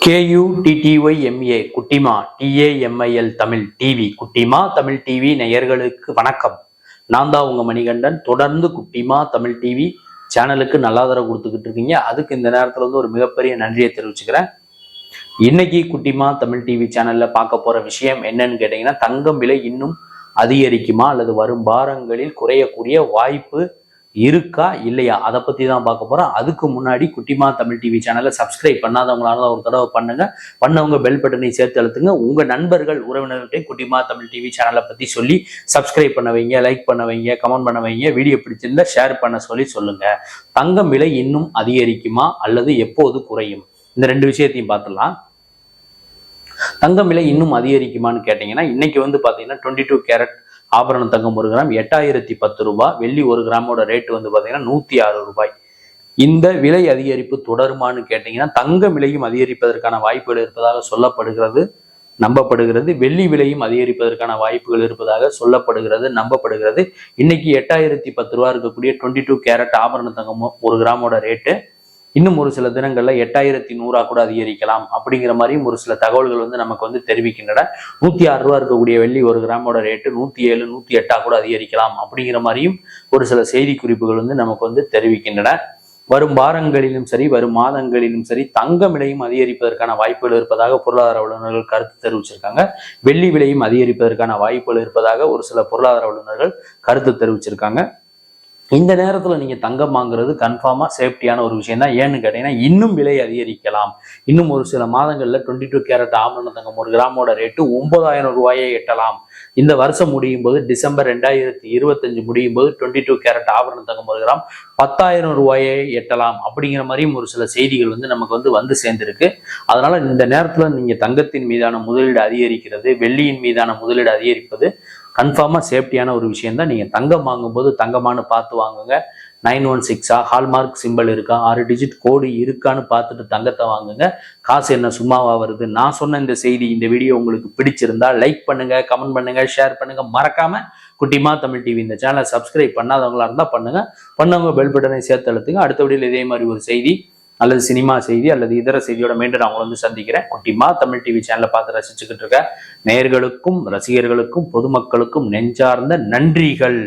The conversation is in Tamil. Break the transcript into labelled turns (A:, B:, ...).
A: KUTTYMA குட்டிமா TAMIL தமிழ் டிவி குட்டிமா தமிழ் டிவி நேயர்களுக்கு வணக்கம். நான் தான் உங்க மணிகண்டன். தொடர்ந்து குட்டிமா தமிழ் டிவி சேனலுக்கு நல்லாதரவு கொடுத்துக்கிட்டு இருக்கீங்க. அதுக்கு இந்த நேரத்துல ஒரு மிகப்பெரிய நன்றியை தெரிவிச்சுக்கிறேன். இன்னைக்கு குட்டிமா தமிழ் டிவி சேனல்ல பார்க்க போற விஷயம் என்னன்னு கேட்டீங்கன்னா, தங்கம் விலை இன்னும் அதிகரிக்குமா அல்லது வரும் வாரங்களில் குறையக்கூடிய வாய்ப்பு இருக்கா இல்லையா, அதை பத்தி தான் பார்க்க போறோம். அதுக்கு முன்னாடி குட்டிமா தமிழ் டிவி சேனலை சப்ஸ்கிரைப் பண்ணாதவங்களால ஒரு தடவை பண்ணுங்க. பண்ணவங்க பெல் பட்டனை சேர்த்து அழுத்துங்க. உங்க நண்பர்கள் உறவினர்கிட்ட குட்டிமா தமிழ் டிவி சேனலை பத்தி சொல்லி சப்ஸ்கிரைப் பண்ண வைங்க, லைக் பண்ண வைங்க, கமெண்ட் பண்ண வைங்க. வீடியோ பிடிச்சிருந்தா ஷேர் பண்ண சொல்லி சொல்லுங்க. தங்கம் விலை இன்னும் அதிகரிக்குமா அல்லது எப்போது குறையும், இந்த ரெண்டு விஷயத்தையும் பார்த்துடலாம். தங்கம் விலை இன்னும் அதிகரிக்குமான்னு கேட்டீங்கன்னா, இன்னைக்கு பாத்தீங்கன்னா 22 கேரட் ஆபரண தங்கம் 1 கிராம் 8010 ரூபாய், வெள்ளி 1 கிராமோட ரேட் பாத்தீங்கன்னா 106 ரூபாய். இந்த விலை அதிகரிப்பு தொடருமான்னு கேட்டீங்கன்னா, தங்க விலையும் அதிகரிப்பதற்கான வாய்ப்புகள் இருப்பதாக சொல்லப்படுகிறது, நம்பப்படுகிறது. வெள்ளி விலையும் அதிகரிப்பதற்கான வாய்ப்புகள் இருப்பதாக சொல்லப்படுகிறது, நம்பப்படுகிறது. இன்னைக்கு 8010 ரூபாய் இருக்கக்கூடிய 22 கேரட் ஆபரண தங்கம் 1 கிராமோட ரேட்டு இன்னும் ஒரு சில தினங்கள்ல 8100 கூட அதிகரிக்கலாம் அப்படிங்கிற மாதிரியும் ஒரு சில தகவல்கள் நமக்கு தெரிவிக்கின்றன. 106 ரூபா இருக்கக்கூடிய வெள்ளி 1 கிராமோட ரேட்டு 107 108 கூட அதிகரிக்கலாம் அப்படிங்கிற மாதிரியும் ஒரு சில செய்தி குறிப்புகள் நமக்கு தெரிவிக்கின்றன. வரும் வாரங்களிலும் சரி, வரும் மாதங்களிலும் சரி, தங்க விலையும் அதிகரிப்பதற்கான வாய்ப்புகள் இருப்பதாக பொருளாதார வல்லுநர்கள் கருத்து தெரிவிச்சிருக்காங்க. வெள்ளி விலையும் அதிகரிப்பதற்கான வாய்ப்புகள் இருப்பதாக ஒரு சில பொருளாதார வல்லுநர்கள் கருத்து தெரிவிச்சிருக்காங்க. இந்த நேரத்துல நீங்க தங்கம் வாங்குறது கன்ஃபார்மா சேஃப்டியான ஒரு விஷயம் தான். ஏன்னு கேட்டீங்கன்னா, இன்னும் விலை அதிகரிக்கலாம். இன்னும் ஒரு சில மாதங்கள்ல 22 கேரட் ஆபரண தங்கம் 1 கிராமோட ரேட்டு 9000 ரூபாயை எட்டலாம். இந்த வருஷம் முடியும் போது, டிசம்பர் 2025 முடியும் போது 22 கேரட் ஆபரண தங்கம் 1 கிராம் 10,000 ரூபாயை எட்டலாம் அப்படிங்கிற மாதிரியும் ஒரு சில செய்திகள் நமக்கு வந்து சேர்ந்திருக்கு. அதனால இந்த நேரத்துல நீங்க தங்கத்தின் மீதான முதலீடு அதிகரிக்கிறது, வெள்ளியின் மீதான முதலீடு அதிகரிப்பது கன்ஃபார்மா சேஃப்டியான ஒரு விஷயம் தான். நீங்க தங்கம் வாங்கும்போது தங்கமானு பார்த்து வாங்குங்க. 916 ஹால்மார்க் சிம்பிள் இருக்கா, 6 டிஜிட் கோடு இருக்கான்னு பார்த்துட்டு தங்கத்தை வாங்குங்க. காசு என்ன சும்மாவா வருது? நான் சொன்ன இந்த செய்தி, இந்த வீடியோ உங்களுக்கு பிடிச்சிருந்தா லைக் பண்ணுங்க, கமெண்ட் பண்ணுங்க, ஷேர் பண்ணுங்க. மறக்காம குட்டிமா தமிழ் டிவி இந்த சேனலை சப்ஸ்கிரைப் பண்ணாதவங்களா இருந்தா பண்ணுங்க. பண்ணவங்க பெல் பட்டனை சேர்த்து அழுத்துங்க. அடுத்த வீடியோல இதே மாதிரி ஒரு செய்தி அல்லது சினிமா செய்தி அல்லது இதர செய்தியோட மீண்டும் நான் உங்களை சந்திக்கிறேன். குட்டிமா தமிழ் டிவி சேனலை பார்த்து ரசிச்சுக்கிட்டு இருக்க நேயர்களுக்கும் ரசிகர்களுக்கும் பொதுமக்களுக்கும் நெஞ்சார்ந்த நன்றிகள்.